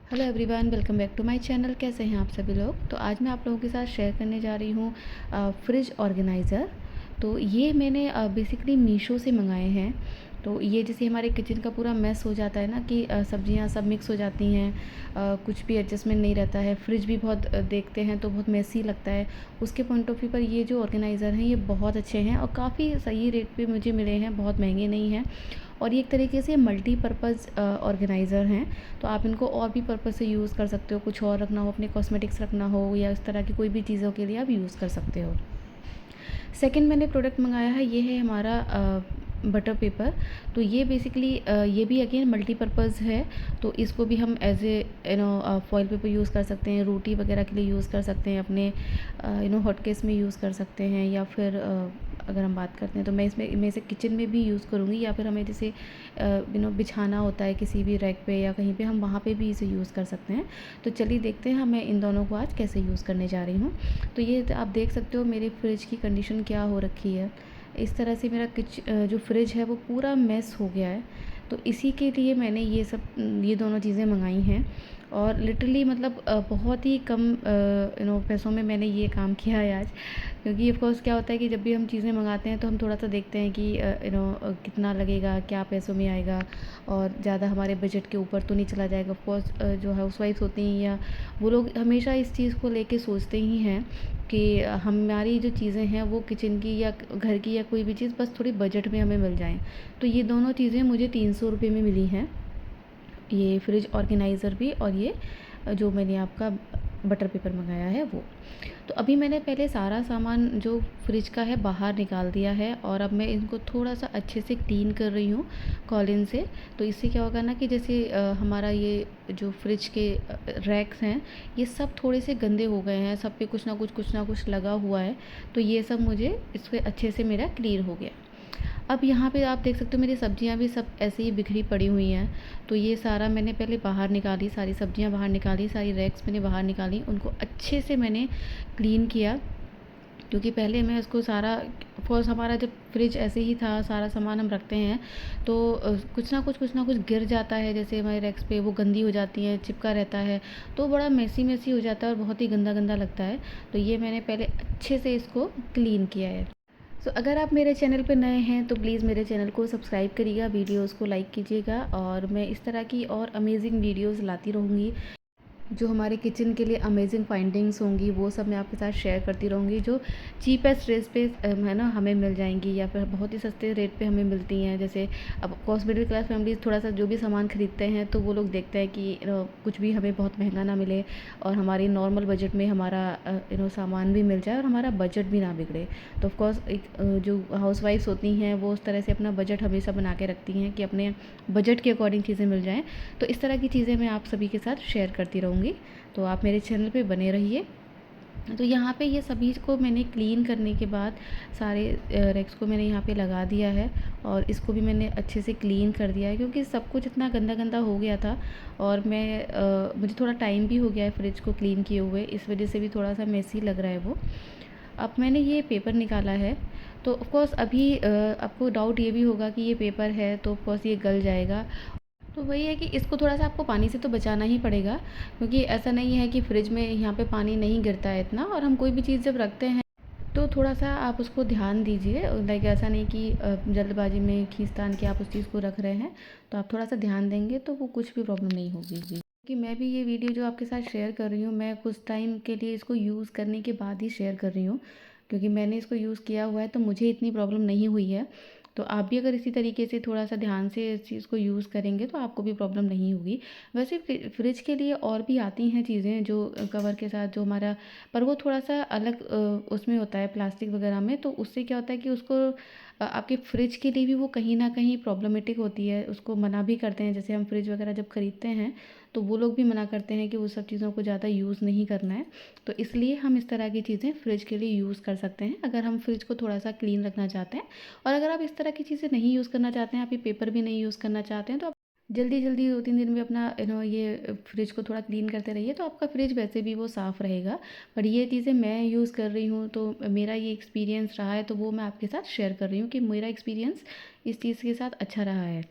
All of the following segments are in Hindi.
Hello everyone, welcome back to my channel. कैसे हैं आप सभी लोग। तो आज मैं आप लोगों के साथ शेयर करने जा रही हूँ फ्रिज ऑर्गेनाइज़र। तो ये मैंने बेसिकली मीशो से मंगाए हैं। तो ये जैसे हमारे किचन का पूरा मैस हो जाता है ना कि सब्जियां सब मिक्स हो जाती हैं, कुछ भी एडजस्टमेंट नहीं रहता है, फ्रिज भी बहुत देखते हैं तो बहुत मैसी लगता है। उसके पॉइंट ऑफ व्यू पर ये जो ऑर्गेनाइज़र हैं ये बहुत अच्छे हैं और काफ़ी सही रेट पे मुझे मिले हैं, बहुत महंगे नहीं हैं। और ये एक तरीके से मल्टीपर्पज़ ऑर्गेनाइज़र हैं। तो आप इनको और भी पर्पज़ से यूज़ कर सकते हो, कुछ और रखना हो, अपने कॉस्मेटिक्स रखना हो या इस तरह की कोई भी चीज़ों के लिए आप यूज़ कर सकते हो। सेकंड मैंने प्रोडक्ट मंगाया है, ये है हमारा बटर पेपर। तो ये बेसिकली ये भी अगेन मल्टीपर्पज़ है। तो इसको भी हम as a foil paper use कर सकते हैं, रोटी वगैरह के लिए यूज़ कर सकते हैं, अपने हॉट केस में यूज़ कर सकते हैं, या फिर अगर हम बात करते हैं तो मैं इसे किचन में भी यूज़ करूँगी, या फिर हमें जैसे बिछाना होता है किसी भी रैक पे या कहीं पे, हम वहाँ पे भी इसे यूज़ कर सकते हैं। तो चलिए देखते हैं मैं इन दोनों को आज कैसे यूज़ करने जा रही हूँ। तो ये आप देख सकते हो मेरे फ्रिज की कंडीशन क्या हो रखी है। इस तरह से मेरा जो फ्रिज है वो पूरा मेस हो गया है। तो इसी के लिए मैंने ये दोनों चीज़ें मंगाई हैं। और लिटरली मतलब बहुत ही कम पैसों में मैंने ये काम किया है आज। क्योंकि ऑफ कोर्स क्या होता है कि जब भी हम चीज़ें मंगाते हैं तो हम थोड़ा सा देखते हैं कि कितना लगेगा, क्या पैसों में आएगा, और ज़्यादा हमारे बजट के ऊपर तो नहीं चला जाएगा। ऑफ कोर्स जो हाउसवाइफ्स होती हैं या वो लोग हमेशा इस चीज़ को लेके सोचते ही हैं कि हमारी जो चीज़ें हैं वो किचन की या घर की या कोई भी चीज़ बस थोड़ी बजट में हमें मिल जाएँ। तो ये दोनों चीज़ें मुझे 300 रुपये में मिली हैं, ये फ्रिज ऑर्गेनाइज़र भी और ये जो मैंने आपका बटर पेपर मंगाया है वो। तो अभी मैंने पहले सारा सामान जो फ्रिज का है बाहर निकाल दिया है, और अब मैं इनको थोड़ा सा अच्छे से क्लीन कर रही हूँ कॉलिन से। तो इससे क्या होगा ना कि जैसे हमारा ये जो फ्रिज के रैक्स हैं ये सब थोड़े से गंदे हो गए हैं, सब पे कुछ ना कुछ लगा हुआ है। तो ये सब मुझे इससे अच्छे से मेरा क्लियर हो गया। अब यहाँ पे आप देख सकते हो मेरी सब्जियाँ भी सब ऐसे ही बिखरी पड़ी हुई हैं। तो ये सारा मैंने पहले बाहर निकाली, सारी सब्जियाँ बाहर निकाली, सारी रैक्स मैंने बाहर निकाली, उनको अच्छे से मैंने क्लीन किया। क्योंकि पहले मैं उसको सारा ऑफकोर्स हमारा जब फ्रिज ऐसे ही था, सारा सामान हम रखते हैं तो कुछ ना कुछ गिर जाता है, जैसे हमारे रैक्स पे वो गंदी हो जाती है, चिपका रहता है, तो बड़ा मेसी हो जाता है और बहुत ही गंदा गंदा लगता है। तो ये मैंने पहले अच्छे से इसको क्लीन किया है। सो अगर आप मेरे चैनल पे नए हैं तो प्लीज़ मेरे चैनल को सब्सक्राइब करिएगा, वीडियोस को लाइक कीजिएगा, और मैं इस तरह की और अमेजिंग वीडियोस लाती रहूँगी। जो हमारे किचन के लिए अमेजिंग फाइंडिंग्स होंगी वो सब मैं आपके साथ शेयर करती रहूँगी, जो चीपेस्ट रेट पे है ना हमें मिल जाएंगी, या फिर बहुत ही सस्ते रेट पे हमें मिलती हैं। जैसे अब कॉस्ट मिडिल क्लास फैमिलीज थोड़ा सा जो भी सामान खरीदते हैं तो वो लोग देखते हैं कि कुछ भी हमें बहुत महंगा ना मिले, और हमारी नॉर्मल बजट में हमारा सामान भी मिल जाए और हमारा बजट भी ना बिगड़े। तो ऑफकोर्स एक जो हाउसवाइफ्स होती हैं वो उस तरह से अपना बजट हमेशा बना के रखती हैं कि अपने बजट के अकॉर्डिंग चीज़ें मिल जाएँ। तो इस तरह की चीज़ें मैं आप सभी के साथ शेयर करती रहूँगी। तो आप मेरे चैनल पे बने रहिए। तो यहाँ पे ये सभी को मैंने क्लीन करने के बाद सारे रैक्स को मैंने यहाँ पे लगा दिया है, और इसको भी मैंने अच्छे से क्लीन कर दिया है क्योंकि सब कुछ इतना गंदा गंदा हो गया था। और मुझे थोड़ा टाइम भी हो गया है फ्रिज को क्लीन किए हुए, इस वजह से भी थोड़ा सा मेसी लग रहा है वो। अब मैंने ये पेपर निकाला है। तो ऑफ़कोर्स अभी आपको डाउट ये भी होगा कि ये पेपर है तो ऑफ़कोर्स ये गल जाएगा। तो वही है कि इसको थोड़ा-सा आपको पानी से तो बचाना ही पड़ेगा, क्योंकि ऐसा नहीं है कि फ्रिज में यहाँ पे पानी नहीं गिरता है इतना, और हम कोई भी चीज़ जब रखते हैं तो थोड़ा-सा आप उसको ध्यान दीजिए। लाइक ऐसा नहीं कि जल्दबाजी में खींच-तान के आप उस चीज़ को रख रहे हैं, तो आप थोड़ा-सा ध्यान देंगे तो वो कुछ भी प्रॉब्लम नहीं होगी जी। कि मैं भी ये वीडियो जो आपके साथ शेयर कर रही हूँ, मैं कुछ टाइम के लिए इसको यूज़ करने के बाद ही शेयर कर रही हूँ, क्योंकि मैंने इसको यूज़ किया हुआ है तो मुझे इतनी प्रॉब्लम नहीं हुई है। तो आप भी अगर इसी तरीके से थोड़ा-सा ध्यान से इस चीज़ को यूज़ करेंगे तो आपको भी प्रॉब्लम नहीं होगी। वैसे फ्रिज के लिए और भी आती हैं चीज़ें जो कवर के साथ जो हमारा, पर वो थोड़ा-सा अलग उसमें होता है प्लास्टिक वगैरह में, तो उससे क्या होता है कि उसको आपके फ्रिज के लिए भी वो कहीं न कहीं प्रॉब्लमेटिक होती है, उसको मना भी करते हैं। जैसे हम फ्रिज वगैरह जब खरीदते हैं तो वो लोग भी मना करते हैं कि वो सब चीज़ों को ज़्यादा यूज़ नहीं करना है। तो इसलिए हम इस तरह की चीज़ें फ्रिज के लिए यूज़ कर सकते हैं, अगर हम फ्रिज को थोड़ा-सा क्लीन रखना चाहते हैं। और अगर आप इस तरह की चीज़ें नहीं यूज़ करना चाहते हैं, आप ये पेपर भी नहीं यूज़ करना चाहते हैं, तो आप जल्दी-जल्दी 2-3 दिन में अपना ये फ्रिज को थोड़ा क्लीन करते रहिए, तो आपका फ्रिज वैसे भी वो साफ़ रहेगा। पर ये चीज़ें मैं यूज़ कर रही हूँ तो मेरा ये एक्सपीरियंस रहा है, तो वो मैं आपके साथ शेयर कर रही हूँ कि मेरा एक्सपीरियंस इस चीज़ के साथ अच्छा रहा है।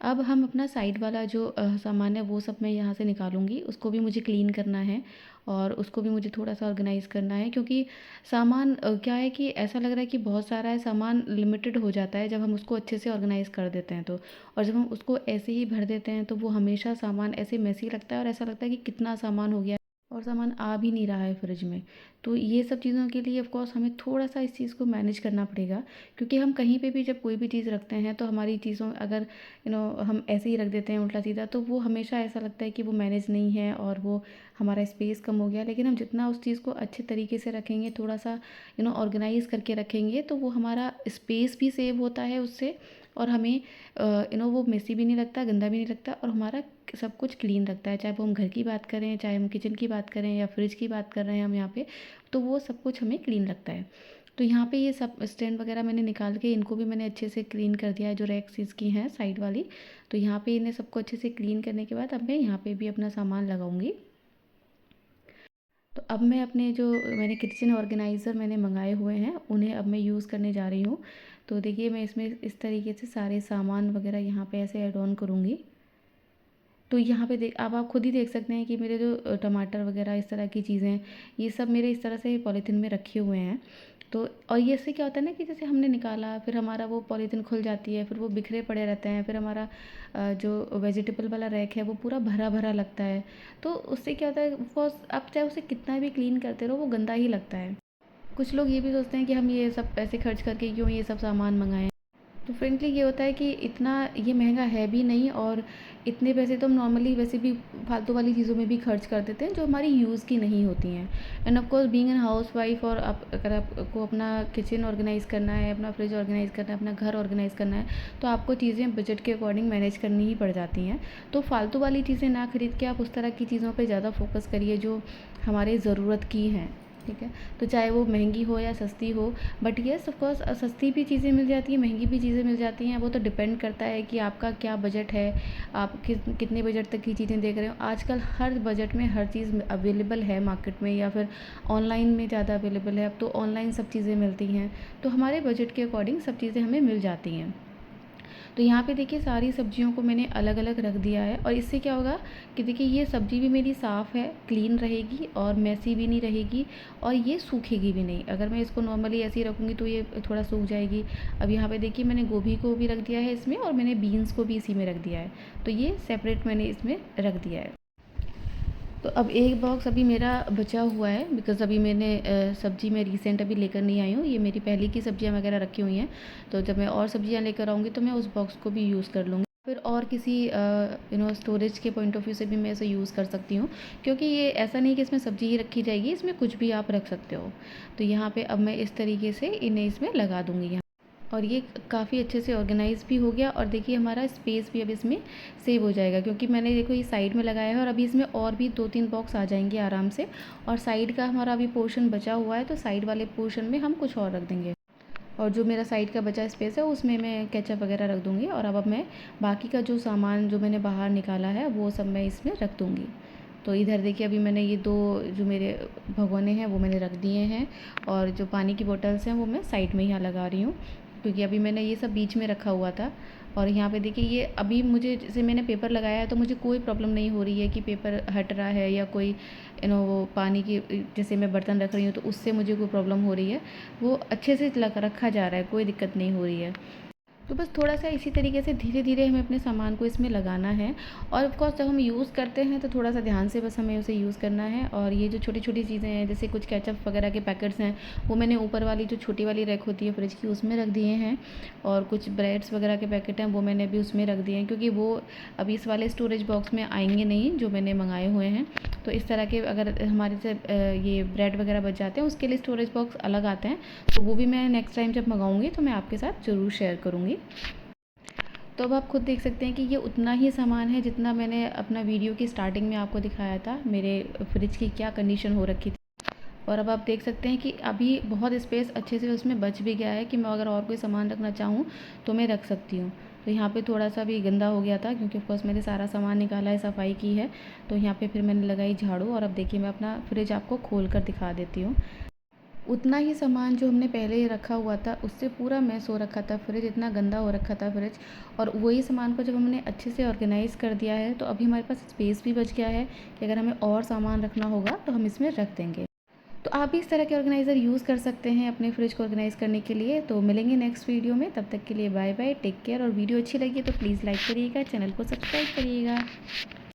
अब हम अपना साइड वाला जो सामान है वो सब मैं यहाँ से निकालूँगी, उसको भी मुझे क्लीन करना है और उसको भी मुझे थोड़ा-सा ऑर्गेनाइज़ करना है, क्योंकि सामान क्या है कि ऐसा लग रहा है कि बहुत सारा है, सामान लिमिटेड हो जाता है जब हम उसको अच्छे से ऑर्गेनाइज़ कर देते हैं तो। और जब हम उसको ऐसे ही भर देते हैं तो वो हमेशा सामान ऐसे मेसी लगता है और ऐसा लगता है कि कितना सामान हो गया और सामान आ भी नहीं रहा है फ्रिज में। तो ये सब चीज़ों के लिए ऑफ़ कोर्स हमें थोड़ा-सा इस चीज़ को मैनेज करना पड़ेगा, क्योंकि हम कहीं पे भी जब कोई भी चीज़ रखते हैं तो हमारी चीज़ों अगर हम ऐसे ही रख देते हैं उल्टा-सीधा, तो वो हमेशा ऐसा लगता है कि वो मैनेज नहीं है और वो हमारा स्पेस कम हो गया। लेकिन हम जितना उस चीज़ को अच्छे तरीके से रखेंगे, थोड़ा-सा ऑर्गेनाइज़ करके रखेंगे, तो वो हमारा स्पेस भी सेव होता है उससे और हमें वो मेसी भी नहीं लगता, गंदा भी नहीं लगता और हमारा सब कुछ क्लीन लगता है। चाहे वो हम घर की बात करें, चाहे हम किचन की बात करें या फ्रिज की बात कर रहे हैं हम यहाँ पे, तो वो सब कुछ हमें क्लीन लगता है। तो यहाँ पे ये सब स्टैंड वगैरह मैंने निकाल के इनको भी मैंने अच्छे से क्लीन कर दिया है, जो रैक्स इसकी हैं साइड वाली। तो यहाँ पे इन्हें सबको अच्छे से क्लीन करने के बाद अब मैं यहाँ पे भी अपना सामान लगाऊंगी। तो अब मैं अपने जो मैंने किचन ऑर्गेनाइज़र मैंने मंगाए हुए हैं उन्हें अब मैं यूज़ करने जा रही हूँ। तो देखिए मैं इसमें इस तरीके से सारे सामान वगैरह यहाँ पे ऐसे ऐड ऑन करूँगी। तो यहाँ पे देख अब आप खुद ही देख सकते हैं कि मेरे जो टमाटर वगैरह इस तरह की चीज़ें, ये सब मेरे इस तरह से पॉलीथीन में रखे हुए हैं। तो और ये इससे क्या होता है ना कि जैसे हमने निकाला फिर हमारा वो पॉलीथीन खुल जाती है, फिर वो बिखरे पड़े रहते हैं, फिर हमारा जो वेजिटेबल वाला रैक है वो पूरा भरा भरा लगता है। तो उससे क्या होता है, वो आप चाहे उसे कितना भी क्लीन करते रहो वो गंदा ही लगता है। कुछ लोग ये भी सोचते हैं कि हम ये सब पैसे खर्च करके क्यों ये सब सामान मंगाएं। तो फ्रेंकली ये होता है कि इतना ये महंगा है भी नहीं और इतने पैसे तो हम नॉर्मली वैसे भी फालतू वाली चीज़ों में भी खर्च कर देते हैं जो हमारी यूज़ की नहीं होती हैं। End of course being an house wife, और आप अगर आपको अपना किचन ऑर्गेनाइज़ करना है, अपना फ्रिज ऑर्गेनाइज़ करना है, अपना घर ऑर्गेनाइज़ करना है, तो आपको चीज़ें बजट के अकॉर्डिंग मैनेज करनी ही पड़ जाती हैं। तो फालतू वाली चीज़ें ना खरीद के आप उस तरह की चीज़ों पर ज़्यादा फोकस करिए जो हमारे ज़रूरत की हैं। ठीक है, तो चाहे वो महंगी हो या सस्ती हो, बट येस ऑफ कोर्स सस्ती भी चीज़ें मिल जाती हैं, महंगी भी चीज़ें मिल जाती हैं। वो तो डिपेंड करता है कि आपका क्या बजट है, आप कितने बजट तक की चीज़ें देख रहे हो। आजकल हर बजट में हर चीज़ अवेलेबल है मार्केट में, या फिर ऑनलाइन में ज़्यादा अवेलेबल है। अब तो ऑनलाइन सब चीज़ें मिलती हैं, तो हमारे बजट के अकॉर्डिंग सब चीज़ें हमें मिल जाती हैं। तो यहाँ पे देखिए सारी सब्जियों को मैंने अलग अलग रख दिया है और इससे क्या होगा कि देखिए ये सब्ज़ी भी मेरी साफ़ है, क्लीन रहेगी और मैसी भी नहीं रहेगी और ये सूखेगी भी नहीं। अगर मैं इसको नॉर्मली ऐसे ही रखूँगी तो ये थोड़ा सूख जाएगी। अब यहाँ पे देखिए मैंने गोभी को भी रख दिया है इसमें और मैंने बीन्स को भी इसी में रख दिया है, तो ये सेपरेट मैंने इसमें रख दिया है। तो अब एक बॉक्स अभी मेरा बचा हुआ है, बिकॉज़ अभी मैंने सब्ज़ी मैं रिसेंट अभी लेकर नहीं आई हूँ, ये मेरी पहले की सब्ज़ियाँ वगैरह रखी हुई हैं। तो जब मैं और सब्ज़ियाँ लेकर आऊँगी तो मैं उस बॉक्स को भी यूज़ कर लूँगी। फिर और किसी स्टोरेज के पॉइंट ऑफ व्यू से भी मैं इसे यूज़ कर सकती हूँ, क्योंकि ये ऐसा नहीं कि इसमें सब्ज़ी ही रखी जाएगी, इसमें कुछ भी आप रख सकते हो। तो यहाँ पे अब मैं इस तरीके से इन्हें इसमें लगा दूँगी और ये काफ़ी अच्छे से ऑर्गेनाइज़ भी हो गया और देखिए हमारा स्पेस भी अब इसमें सेव हो जाएगा, क्योंकि मैंने देखो ये साइड में लगाया है और अभी इसमें और भी 2-3 बॉक्स आ जाएंगे आराम से। और साइड का हमारा अभी पोर्शन बचा हुआ है, तो साइड वाले पोर्शन में हम कुछ और रख देंगे और जो मेरा साइड का बचा स्पेस है उसमें मैं केचप वगैरह रख दूँगी। और अब मैं बाकी का जो सामान जो मैंने बाहर निकाला है वो सब मैं इसमें रख दूँगी। तो इधर देखिए अभी मैंने ये 2 जो मेरे भगोने हैं वो मैंने रख दिए हैं और जो पानी की बोतल्स हैं वो मैं साइड में यहाँ लगा रही हूँ, क्योंकि अभी मैंने ये सब बीच में रखा हुआ था। और यहाँ पे देखिए ये अभी मुझे जैसे मैंने पेपर लगाया है तो मुझे कोई प्रॉब्लम नहीं हो रही है कि पेपर हट रहा है या कोई वो पानी की जैसे मैं बर्तन रख रही हूँ तो उससे मुझे कोई प्रॉब्लम हो रही है। वो अच्छे से रखा जा रहा है, कोई दिक्कत नहीं हो रही है। तो बस थोड़ा-सा इसी तरीके से धीरे-धीरे हमें अपने सामान को इसमें लगाना है और ऑफ़ कोर्स जब हम यूज़ करते हैं तो थोड़ा-सा ध्यान से बस हमें उसे यूज़ करना है। और ये जो छोटी-छोटी चीज़ें हैं जैसे कुछ केचअप वगैरह के पैकेट्स हैं, वो मैंने ऊपर वाली जो छोटी वाली रैक होती है फ्रिज की उसमें रख दिए हैं और कुछ ब्रेड्स वगैरह के पैकेट हैं वो मैंने भी उसमें रख दिए हैं, क्योंकि वो अभी इस वाले स्टोरेज बॉक्स में आएँगे नहीं जो मैंने मँगाए हुए हैं। तो इस तरह के अगर हमारे से ये ब्रेड वगैरह बच जाते हैं उसके लिए स्टोरेज बॉक्स अलग आते हैं, तो वो भी मैं नेक्स्ट टाइम जब मंगाऊँगी तो मैं आपके साथ ज़रूर शेयर करूँगी। तो अब आप खुद देख सकते हैं कि ये उतना ही सामान है जितना मैंने अपना वीडियो की स्टार्टिंग में आपको दिखाया था मेरे फ्रिज की क्या कंडीशन हो रखी थी। और अब आप देख सकते हैं कि अभी बहुत स्पेस अच्छे से उसमें बच भी गया है कि मैं अगर और कोई सामान रखना चाहूँ तो मैं रख सकती हूँ। तो यहाँ पे थोड़ा सा भी गंदा हो गया था क्योंकि ऑफकोर्स मैंने सारा सामान निकाला है, सफाई की है। तो यहाँ पे फिर मैंने लगाई झाड़ू और अब देखिए मैं अपना फ्रिज आपको खोल कर दिखा देती हूँ। उतना ही सामान जो हमने पहले रखा हुआ था उससे पूरा मैस हो रखा था फ्रिज, इतना गंदा हो रखा था फ्रिज। और वही सामान को जब हमने अच्छे से ऑर्गेनाइज़ कर दिया है तो अभी हमारे पास स्पेस भी बच गया है कि अगर हमें और सामान रखना होगा तो हम इसमें रख देंगे। तो आप भी इस तरह के ऑर्गेनाइज़र यूज़ कर सकते हैं अपने फ्रिज को ऑर्गेनाइज़ करने के लिए। तो मिलेंगे नेक्स्ट वीडियो में, तब तक के लिए बाय बाय, टेक केयर। और वीडियो अच्छी लगी तो प्लीज़ लाइक करिएगा, चैनल को सब्सक्राइब करिएगा।